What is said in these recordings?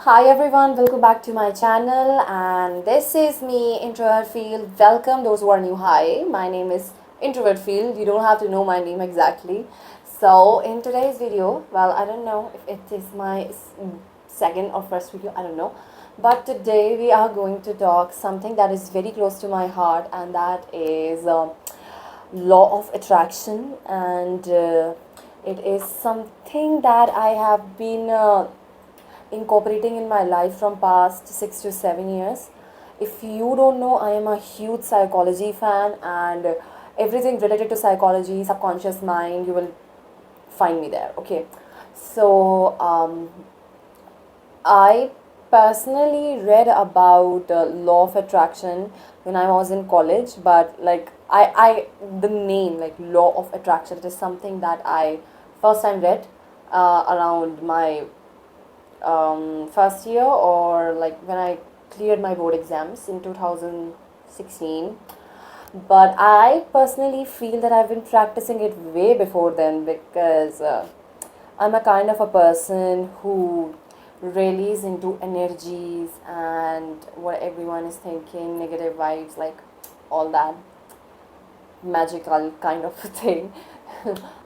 Hi everyone, welcome back to my channel, and this is me, Introvert Field. Welcome those who are new. Hi, my name is Introvert Field. You don't have to know my name exactly. So, in today's video, well, I don't know if it is my second or first video, I don't know. But today we are going to talk something that is very close to my heart, and that is law of attraction. And it is something that I have been incorporating in my life from past 6 to 7 years. If you don't know, I am a huge psychology fan, and everything related to psychology, subconscious mind, you will find me there. Okay, so I personally read about law of attraction when I was in college, but like the name like law of attraction, it is something that I first time read around my first year, or like when I cleared my board exams in 2016. But I personally feel that I've been practicing it way before then, because I'm a kind of a person who really is into energies and what everyone is thinking, negative vibes, like all that magical kind of thing.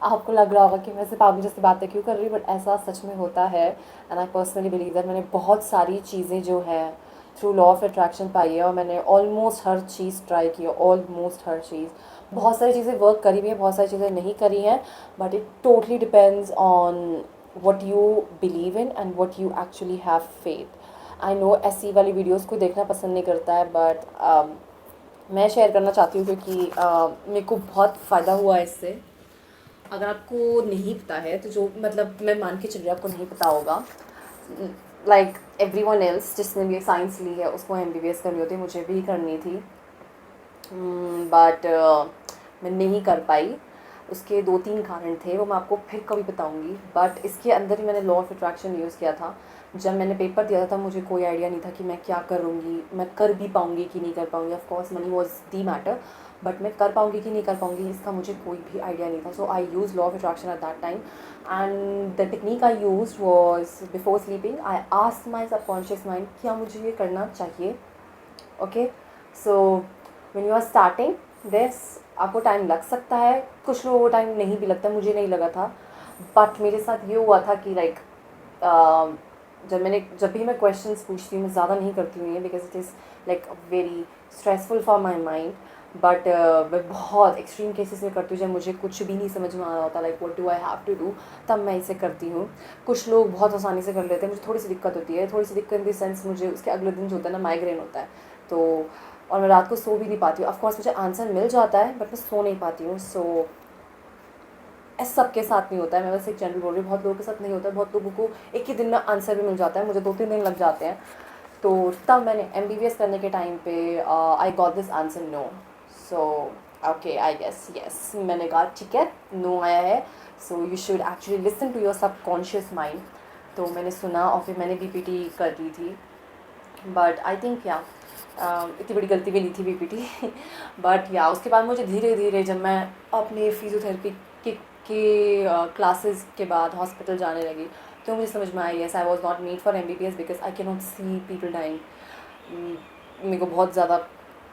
आपको लग रहा होगा कि मैं सिर्फ पागल जैसी बातें क्यों कर रही हूँ, बट ऐसा सच में होता है. And I personally believe that मैंने बहुत सारी चीज़ें जो है थ्रू लॉ ऑफ अट्रैक्शन पाई है, और मैंने ऑलमोस्ट हर चीज़ ट्राई की है, ऑलमोस्ट हर चीज़. बहुत सारी चीज़ें वर्क करी भी हैं, बहुत सारी चीज़ें नहीं करी हैं, but it totally depends on what you believe in and what you actually have faith. I know ऐसी वाली वीडियोज़ को देखना पसंद नहीं करता है, बट मैं शेयर करना चाहती हूँ क्योंकि मेरे को बहुत फ़ायदा हुआ है इससे. अगर आपको नहीं पता है तो जो मतलब मैं मान के चल रही हूँ आपको नहीं पता होगा, लाइक एवरी वन एल्स जिसने भी साइंस ली है उसको MBBS करनी होती, मुझे भी करनी थी, बट मैं नहीं कर पाई. उसके 2-3 कारण थे, वो मैं आपको फिर कभी बताऊंगी. बट इसके अंदर ही मैंने लॉ ऑफ अट्रैक्शन यूज़ किया था. जब मैंने पेपर दिया था मुझे कोई आइडिया नहीं था कि मैं क्या करूँगी, मैं कर भी पाऊँगी कि नहीं कर पाऊँगी. Of course money was the matter, but मैं कर पाऊँगी कि नहीं कर पाऊँगी इसका मुझे कोई भी आइडिया नहीं था. So I use law of attraction at that time, and the technique I use was before sleeping I asked my subconscious mind क्या मुझे ये करना चाहिए. Okay, so when you are starting this, आपको टाइम लग सकता है, कुछ लोगों को टाइम नहीं भी लगता, मुझे नहीं लगा था. बट मेरे साथ ये हुआ था कि लाइक जब भी मैं क्वेश्चंस पूछती हूँ, मैं ज़्यादा नहीं करती हूँ ये, because it is like very stressful for my mind. But मैं बहुत एक्सट्रीम केसेस में करती हूँ जब मुझे कुछ भी नहीं समझ में आ रहा होता, like what do I have to do, तब मैं इसे करती हूँ. कुछ लोग बहुत आसानी से कर लेते हैं, मुझे थोड़ी सी दिक्कत होती है. थोड़ी सी दिक्कत इन द सेंस, मुझे उसके अगले दिन जो होता है ना माइग्रेन होता है, तो और मैं रात को सो भी नहीं पाती हूँ. ऑफकोर्स मुझे आंसर मिल जाता है बट मैं सो नहीं पाती हूँ. सो ऐसा सबके साथ नहीं होता है, मैं बस एक जनरल बोल रही हूँ, बहुत लोगों के साथ नहीं होता है. बहुत लोगों को एक ही दिन में आंसर भी मिल जाता है, मुझे 2-3 दिन लग जाते हैं. तो तब मैंने MBBS करने के टाइम पे I got this answer no. So okay, I guess yes, मैंने कहा ठीक है नो आया है, so you should actually listen to your subconscious mind. तो मैंने सुना और फिर मैंने BPT कर दी थी. बट आई थिंक या इतनी बड़ी गलती भी नहीं थी BPT. बट या उसके बाद मुझे धीरे धीरे जब मैं अपने फिजियोथेरेपी के क्लासेस के बाद हॉस्पिटल जाने लगी, तो मुझे समझ में आई yes I was not made for MBBS because I can not see people dying. मेरे को बहुत ज़्यादा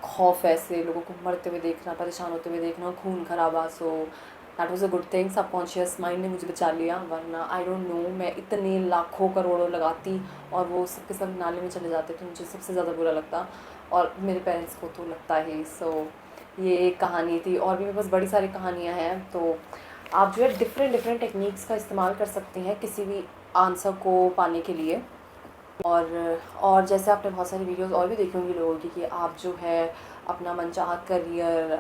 खौफ है ऐसे लोगों को मरते हुए देखना, परेशान होते हुए देखना, खून खराबा. So that was a good thing, subconscious mind ने मुझे बचा लिया. वरना आई डोंट नो, मैं इतने लाखों करोड़ों लगाती और वो सब के सब नाले में चले जाते तो मुझे सबसे ज़्यादा बुरा लगता, और मेरे पेरेंट्स को तो लगता ही. सो ये एक कहानी थी, और भी मेरे पास बड़ी सारी कहानियाँ हैं. तो आप जो है डिफरेंट डिफरेंट टेक्निक्स का इस्तेमाल कर सकते हैं किसी भी आंसर को पाने के लिए. और जैसे आपने बहुत सारी वीडियोस और भी देखी होंगी लोगों की कि आप जो है अपना मनचाहा career,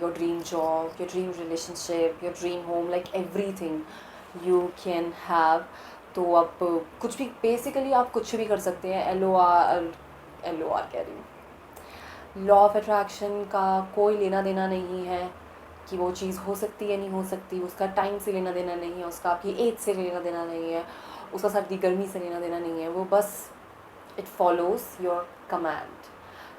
your dream job, your dream relationship, your dream home, like everything you can have. तो आप कुछ भी बेसिकली आप कुछ भी कर सकते हैं. LOR कह रही हूँ, लॉ ऑफ अट्रैक्शन का कोई लेना देना नहीं है कि वो चीज़ हो सकती है नहीं हो सकती. उसका टाइम से लेना देना नहीं है, उसका आपकी एज से लेना देना नहीं है, उसका सर्दी गर्मी से लेना देना नहीं है. वो बस it follows your command.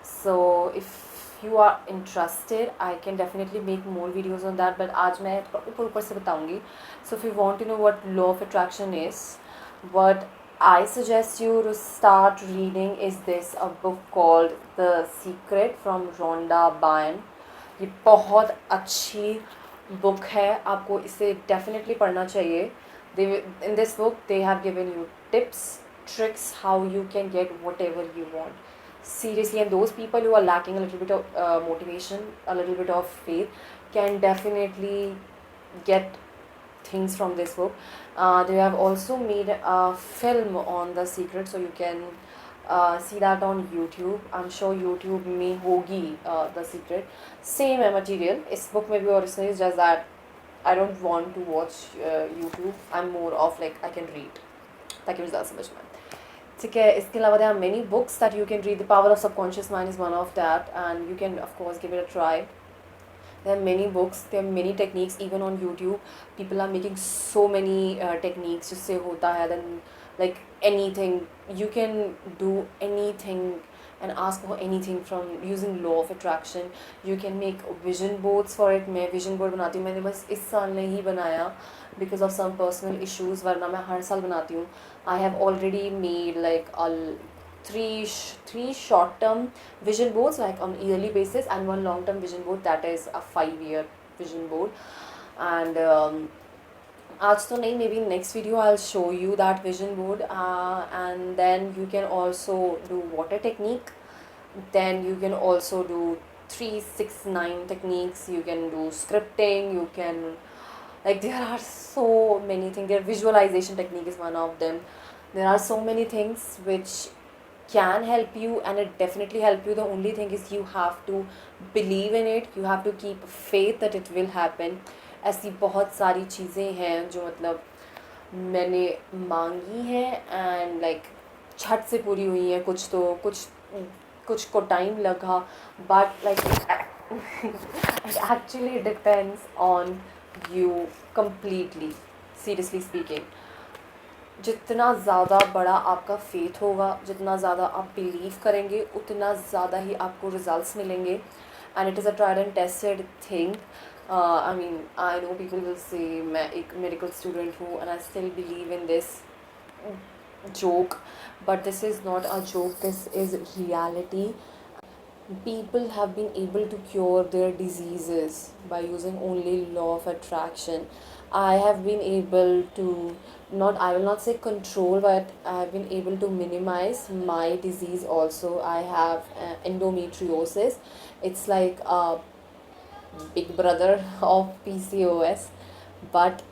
So if you are interested, I can definitely make more videos on that, but आज मैं ऊपर ऊपर से बताऊंगी. So if you want to know what law of attraction is, what I suggest you to start reading is this a book called The Secret from Rhonda Byrne. ये बहुत अच्छी book है, आपको इसे डेफिनेटली पढ़ना चाहिए. They in this book they have given you tips, tricks how you can get whatever you want. Seriously, and those people who are lacking a little bit of motivation, a little bit of faith, can definitely get things from this book. They have also made a film on The Secret, so you can see that on YouTube. I'm sure YouTube में होगी The Secret. Same है material. इस book में भी और इसमें is just that I don't want to watch YouTube. I'm more of like I can read. ताकि मुझे ज़्यादा समझ में आए. ठीक है, इसके अलावा there are many books that you can read. The Power of Subconscious Mind is one of that, and you can of course give it a try. There are many books, there are many techniques, even on YouTube. People are making so many techniques जिससे होता है. Then like anything, you can do anything and ask for anything from using law of attraction. You can make vision boards for it. मैं vision board बनाती हूँ. मैंने बस इस साल नहीं बनाया because of some personal issues, वरना मैं हर साल बनाती हूँ. I have already made like three short-term vision boards like on yearly basis, and one long-term vision board that is a 5-year vision board. And आज तो नहीं, maybe next video I'll show you that vision board. And then you can also do water technique. Then you can also do 369 techniques. You can do scripting. You can, like, there are so many things. Their visualization technique is one of them. There are so many things which can help you, and it definitely help you. The only thing is you have to believe in it. You have to keep faith that it will happen. ऐसी बहुत सारी चीज़ें हैं जो मतलब मैंने मांगी हैं एंड लाइक झट से पूरी हुई हैं. कुछ तो कुछ को टाइम लगा, but like it actually depends on you completely. Seriously speaking, जितना ज़्यादा बड़ा आपका फेथ होगा, जितना ज़्यादा आप बिलीव करेंगे, उतना ज़्यादा ही आपको रिजल्ट्स मिलेंगे. And it is a tried and tested thing. I mean I know people will say मैं एक मेडिकल स्टूडेंट हूँ and I still believe in this joke, but this is not a joke, this is reality. People have been able to cure their diseases by using only law of attraction. I have been able to, not, I will not say control, but I have been able to minimize my disease also. I have endometriosis. It's like a big brother of PCOS, but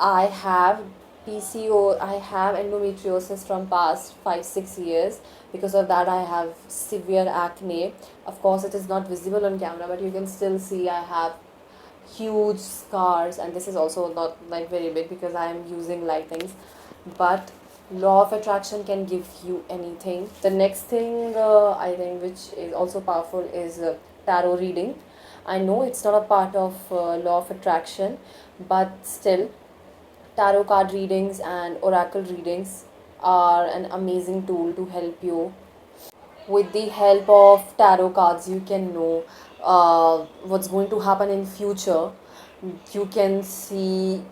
I have I have endometriosis from past 5-6 years. Because of that I have severe acne. Of course it is not visible on camera, but you can still see I have huge scars, and this is also not like very big because I am using lightings. But law of attraction can give you anything. The next thing I think which is also powerful is tarot reading. I know it's not a part of law of attraction, but still tarot card readings and oracle readings are an amazing tool to help you. With the help of tarot cards, you can know what's going to happen in future. You can see,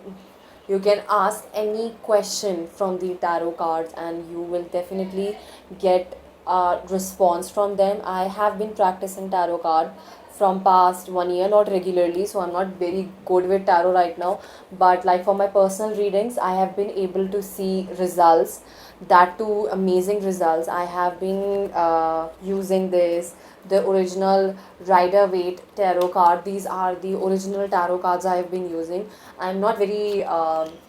you can ask any question from the tarot cards and you will definitely get a response from them. I have been practicing tarot card from past 1 year, not regularly, so I'm not very good with tarot right now, but like for my personal readings I have been able to see results, that too amazing results. I have been using the original Rider-Waite tarot card. These are the original tarot cards I have been using. I'm not very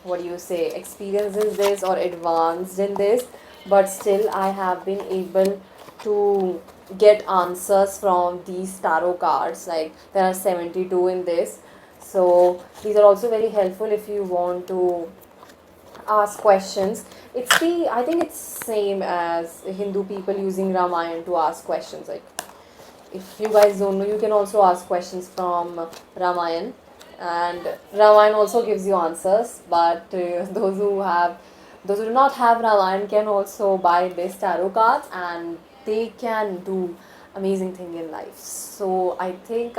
what do you say, experienced in this or advanced in this, but still I have been able to get answers from these tarot cards. Like there are 72 in this, so these are also very helpful if you want to ask questions. I think it's same as Hindu people using Ramayana to ask questions. Like if you guys don't know, you can also ask questions from Ramayana, and Ramayana also gives you answers. But those who do not have Ramayana can also buy this tarot cards, and they can do amazing thing in life. So I think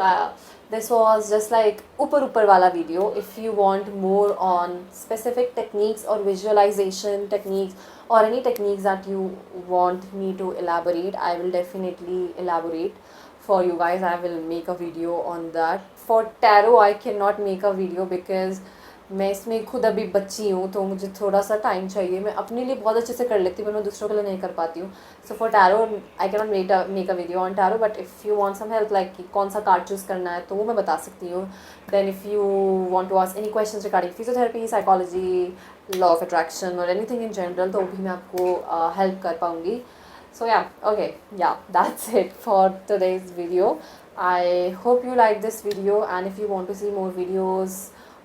this was just like upar wala video. If you want more on specific techniques or visualization techniques or any techniques that you want me to elaborate, I will definitely elaborate for you guys. I will make a video on that. For tarot I cannot make a video because मैं इसमें खुद अभी बच्ची हूँ, तो मुझे थोड़ा सा टाइम चाहिए. मैं अपने लिए बहुत अच्छे से कर लेती हूँ, पर मैं दूसरों के लिए नहीं कर पाती हूँ. So for tarot I can not make a video on tarot, but if you want some help like कि कौन सा कार्ड चूज़ करना है, तो वो मैं बता सकती हूँ. Then if you want to ask any question regarding physiotherapy, psychology, law of attraction और एनीथिंग इन जनरल, तो वो भी मैं आपको हेल्प कर पाऊँगी. So yeah, okay, yeah, that's it for today's video. I hope you like this video, and if you want to see more videos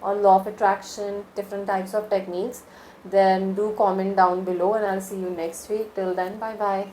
on law of attraction, different types of techniques, then do comment down below, and I'll see you next week. Till then, bye bye.